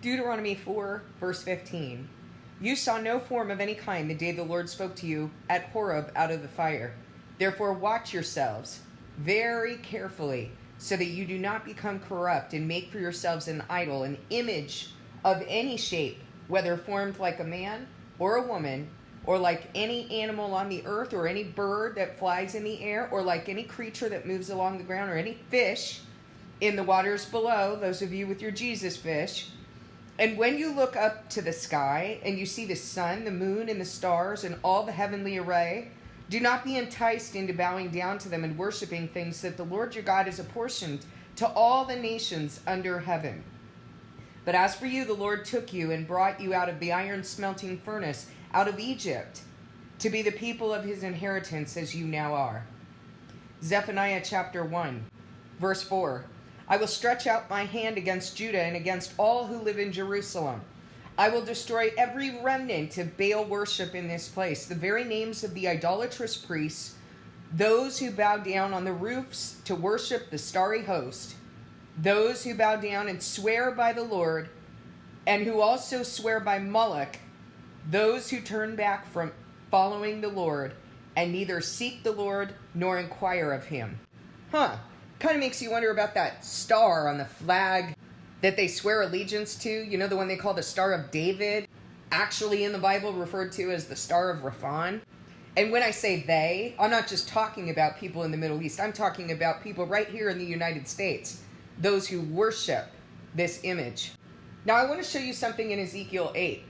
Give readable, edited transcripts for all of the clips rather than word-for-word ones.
Deuteronomy 4, verse 15. You saw no form of any kind the day the Lord spoke to you at Horeb out of the fire. Therefore watch yourselves very carefully, so that you do not become corrupt and make for yourselves an idol, an image of any shape, whether formed like a man or a woman, or like any animal on the earth, or any bird that flies in the air, or like any creature that moves along the ground, or any fish in the waters below, those of you with your Jesus fish. And when you look up to the sky and you see the sun, the moon, and the stars, and all the heavenly array, do not be enticed into bowing down to them and worshiping things that the Lord your God has apportioned to all the nations under heaven. But as for you, the Lord took you and brought you out of the iron smelting furnace, out of Egypt, to be the people of his inheritance as you now are. Zephaniah chapter 1, verse 4. I will stretch out my hand against Judah and against all who live in Jerusalem. I will destroy every remnant of Baal worship in this place, the very names of the idolatrous priests, those who bow down on the roofs to worship the starry host, those who bow down and swear by the Lord, and who also swear by Moloch, those who turn back from following the Lord and neither seek the Lord nor inquire of him. Kind of makes you wonder about that star on the flag that they swear allegiance to. You know, the one they call the Star of David, actually in the Bible referred to as the Star of Raphan. And when I say they, I'm not just talking about people in the Middle East. I'm talking about people right here in the United States, those who worship this image. Now, I want to show you something in Ezekiel 8.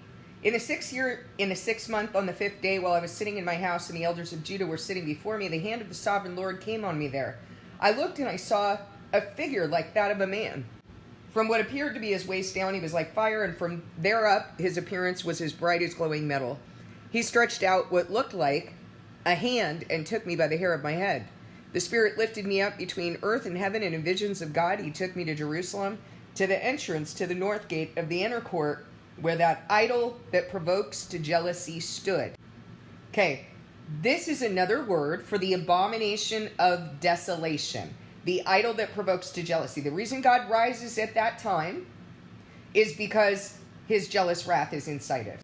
In the 6th month, on the 5th day, while I was sitting in my house and the elders of Judah were sitting before me, the hand of the sovereign Lord came on me there. I looked and I saw a figure like that of a man. From what appeared to be his waist down, he was like fire, and from there up, his appearance was as bright as glowing metal. He stretched out what looked like a hand and took me by the hair of my head. The Spirit lifted me up between earth and heaven, and in visions of God, he took me to Jerusalem, to the entrance to the north gate of the inner court, where that idol that provokes to jealousy stood. Okay. This is another word for the abomination of desolation, the idol that provokes to jealousy. The reason God rises at that time is because his jealous wrath is incited.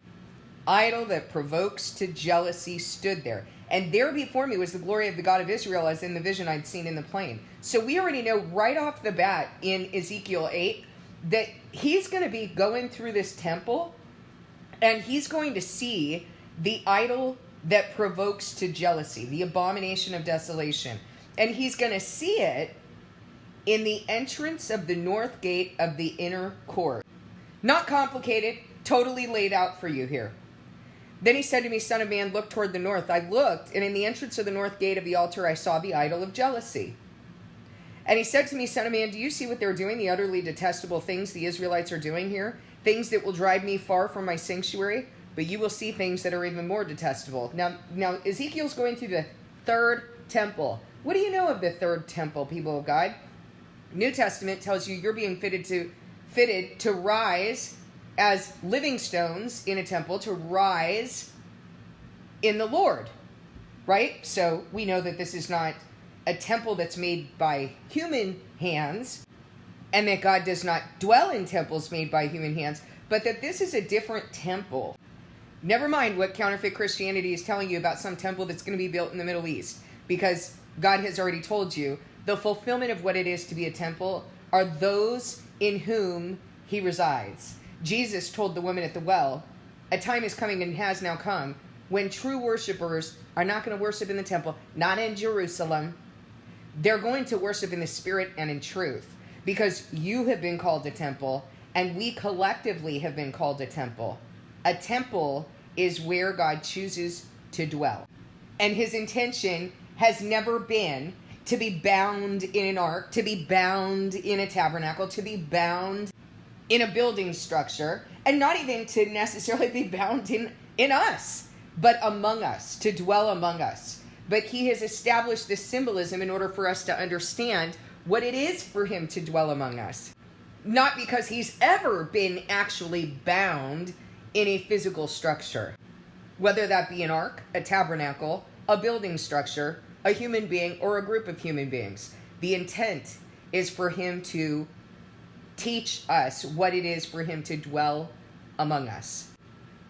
Idol that provokes to jealousy stood there. And there before me was the glory of the God of Israel, as in the vision I'd seen in the plain. So we already know right off the bat in Ezekiel 8 that he's going to be going through this temple and he's going to see the idol that provokes to jealousy, the abomination of desolation. And he's going to see it in the entrance of the north gate of the inner court. Not complicated, totally laid out for you here. Then he said to me, Son of man, look toward the north. I looked, and in the entrance of the north gate of the altar I saw the idol of jealousy. And he said to me, Son of man, do you see what they're doing, the utterly detestable things the Israelites are doing here? Things that will drive me far from my sanctuary? But you will see things that are even more detestable. Now Ezekiel's going through the third temple. What do you know of the third temple, people of God? New Testament tells you you're being fitted to rise as living stones in a temple, to rise in the Lord, right? So we know that this is not a temple that's made by human hands, and that God does not dwell in temples made by human hands, but that this is a different temple. Never mind what counterfeit Christianity is telling you about some temple that's going to be built in the Middle East, because God has already told you the fulfillment of what it is to be a temple are those in whom he resides. Jesus told the woman at the well, a time is coming and has now come when true worshipers are not going to worship in the temple, not in Jerusalem. They're going to worship in the spirit and in truth, because you have been called a temple, and we collectively have been called a temple. A temple is where God chooses to dwell. And his intention has never been to be bound in an ark, to be bound in a tabernacle, to be bound in a building structure, and not even to necessarily be bound in us, but among us, to dwell among us. But he has established this symbolism in order for us to understand what it is for him to dwell among us. Not because he's ever been actually bound in a physical structure, whether that be an ark, a tabernacle, a building structure, a human being, or a group of human beings. The intent is for him to Teach us what it is for him to dwell among us.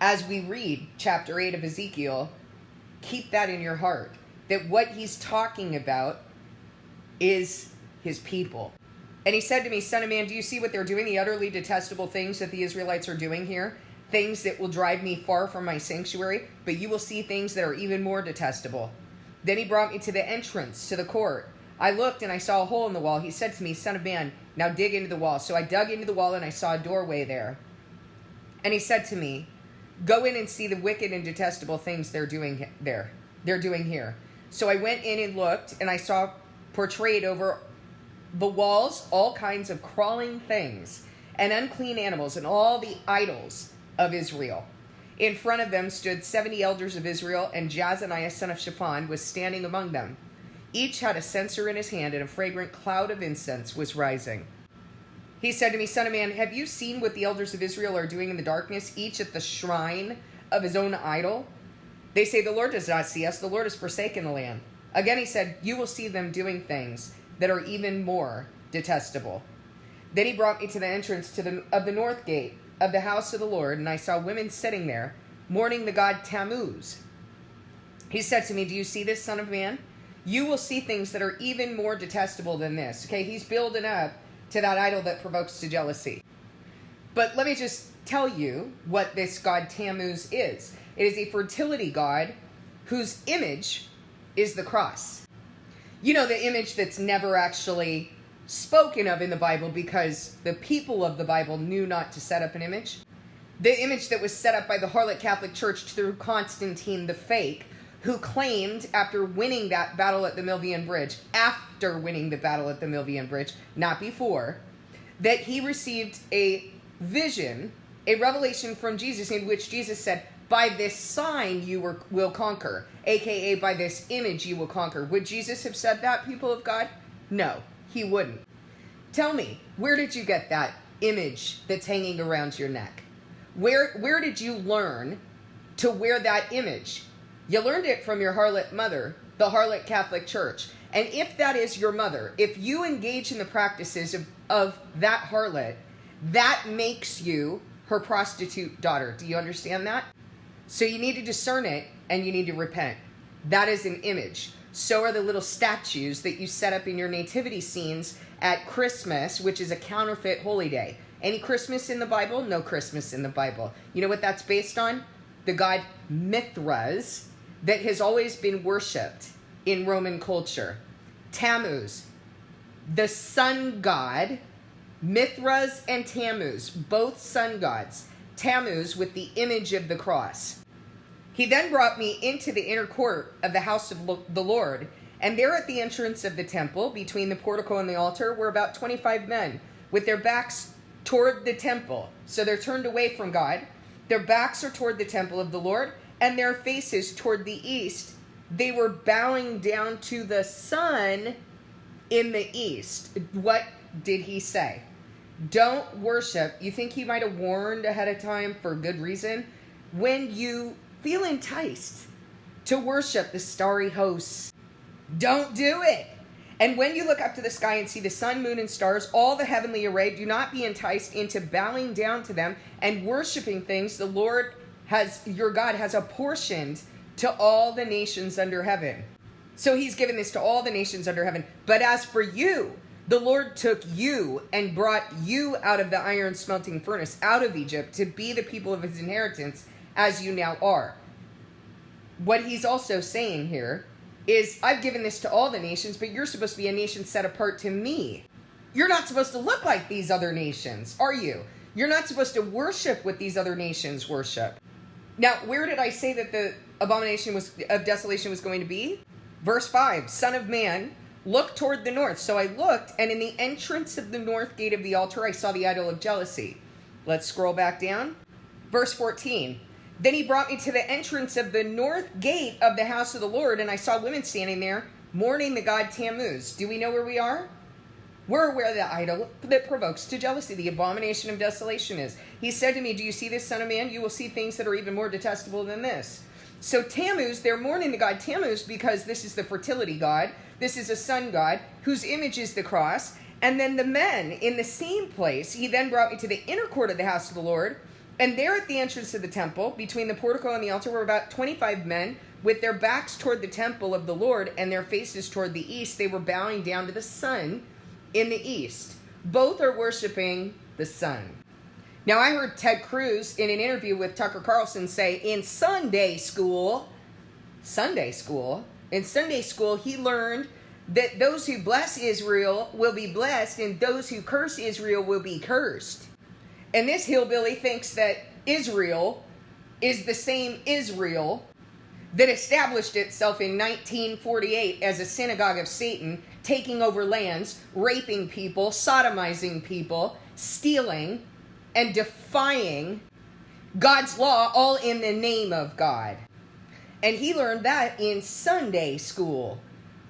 As we read chapter 8 of Ezekiel, keep that in your heart, that what he's talking about is his people. And he said to me, Son of man, do you see what they're doing? The utterly detestable things that the Israelites are doing here? Things that will drive me far from my sanctuary, but you will see things that are even more detestable. Then he brought me to the entrance to the court. I looked and I saw a hole in the wall. He said to me, Son of man, now dig into the wall. So I dug into the wall and I saw a doorway there. And he said to me, go in and see the wicked and detestable things they're doing there. They're doing here. So I went in and looked, and I saw portrayed over the walls all kinds of crawling things and unclean animals and all the idols of Israel. In front of them stood 70 elders of Israel, and Jazaniah son of Shaphan was standing among them. Each had a censer in his hand, and a fragrant cloud of incense was rising. He said to me, Son of man, have you seen what the elders of Israel are doing in the darkness, each at the shrine of his own idol? They say, the Lord does not see us. The Lord has forsaken the land. Again, he said, you will see them doing things that are even more detestable. Then he brought me to the entrance of the north gate of the house of the Lord, and I saw women sitting there, mourning the god Tammuz. He said to me, do you see this, son of man? You will see things that are even more detestable than this. Okay, he's building up to that idol that provokes to jealousy. But let me just tell you what this god Tammuz is. It is a fertility god whose image is the cross. You know, the image that's never actually spoken of in the Bible because the people of the Bible knew not to set up an image. The image that was set up by the harlot Catholic Church through Constantine the Fake, who claimed after winning that battle at the Milvian Bridge, not before, that he received a vision, a revelation from Jesus in which Jesus said, by this sign you will conquer, aka by this image you will conquer. Would Jesus have said that, people of God? No, he wouldn't. Tell me, where did you get that image that's hanging around your neck? Where did you learn to wear that image? You learned it from your harlot mother, the harlot Catholic Church. And if that is your mother, if you engage in the practices of that harlot, that makes you her prostitute daughter. Do you understand that? So you need to discern it and you need to repent. That is an image. So are the little statues that you set up in your nativity scenes at Christmas, which is a counterfeit holy day. Any Christmas in the Bible? No Christmas in the Bible. You know what that's based on? The god Mithras that has always been worshipped in Roman culture. Tammuz, the sun god, Mithras and Tammuz, both sun gods. Tammuz with the image of the cross. He then brought me into the inner court of the house of the Lord, and there at the entrance of the temple, between the portico and the altar, were about 25 men with their backs toward the temple. So they're turned away from God. Their backs are toward the temple of the Lord, and their faces toward the east. They were bowing down to the sun in the east. What did he say? Don't worship. You think he might have warned ahead of time for good reason? When you feel enticed to worship the starry hosts, don't do it. And when you look up to the sky and see the sun, moon, and stars, all the heavenly array, do not be enticed into bowing down to them and worshiping things the Lord your God has apportioned to all the nations under heaven. So he's given this to all the nations under heaven. But as for you, the Lord took you and brought you out of the iron smelting furnace, out of Egypt, to be the people of his inheritance, as you now are. What he's also saying here is, I've given this to all the nations, but you're supposed to be a nation set apart to me. You're not supposed to look like these other nations, are you? You're not supposed to worship what these other nations worship. Now, where did I say that the abomination of desolation was going to be? Verse 5, Son of man, look toward the north. So I looked, and in the entrance of the north gate of the altar, I saw the idol of jealousy. Let's scroll back down. Verse 14, Then he brought me to the entrance of the north gate of the house of the Lord, and I saw women standing there, mourning the god Tammuz. Do we know where we are? We're where the idol that provokes to jealousy, the abomination of desolation is. He said to me, do you see this, son of man? You will see things that are even more detestable than this. So Tammuz, they're mourning the god Tammuz because this is the fertility god. This is a sun god whose image is the cross. And then the men in the same place, he then brought me to the inner court of the house of the Lord. And there at the entrance of the temple, between the portico and the altar, were about 25 men with their backs toward the temple of the Lord and their faces toward the east. They were bowing down to the sun in the east. Both are worshiping the sun. Now, I heard Ted Cruz in an interview with Tucker Carlson say in Sunday school, he learned that those who bless Israel will be blessed and those who curse Israel will be cursed. And this hillbilly thinks that Israel is the same Israel that established itself in 1948 as a synagogue of Satan, taking over lands, raping people, sodomizing people, stealing, and defying God's law, all in the name of God. And he learned that in Sunday school.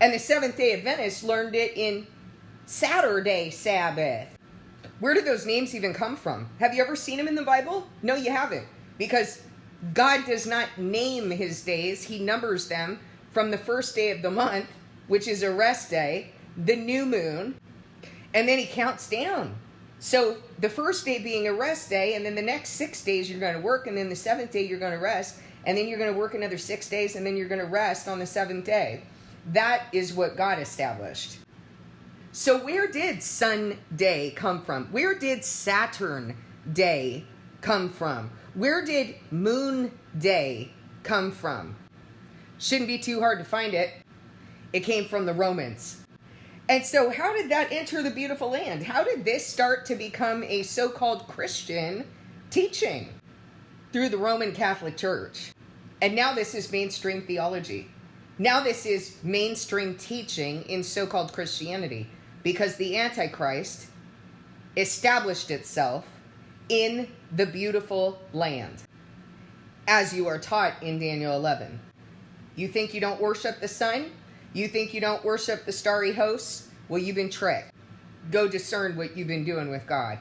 And the Seventh-day Adventists learned it in Saturday Sabbath. Where do those names even come from? Have you ever seen them in the Bible? No, you haven't. Because God does not name his days. He numbers them from the first day of the month, which is a rest day, the new moon, and then he counts down. So the first day being a rest day, and then the next 6 days you're going to work, and then the seventh day you're going to rest, and then you're going to work another 6 days, and then you're going to rest on the seventh day. That is what God established. So where did Sunday come from? Where did Saturn Day come from? Where did Moon Day come from? Shouldn't be too hard to find it. It came from the Romans. And so how did that enter the beautiful land? How did this start to become a so-called Christian teaching? Through the Roman Catholic Church. And now this is mainstream theology. Now this is mainstream teaching in so-called Christianity, because the Antichrist established itself in the beautiful land, as you are taught in Daniel 11. You think you don't worship the sun? You think you don't worship the starry hosts? Well, you've been tricked. Go discern what you've been doing with God.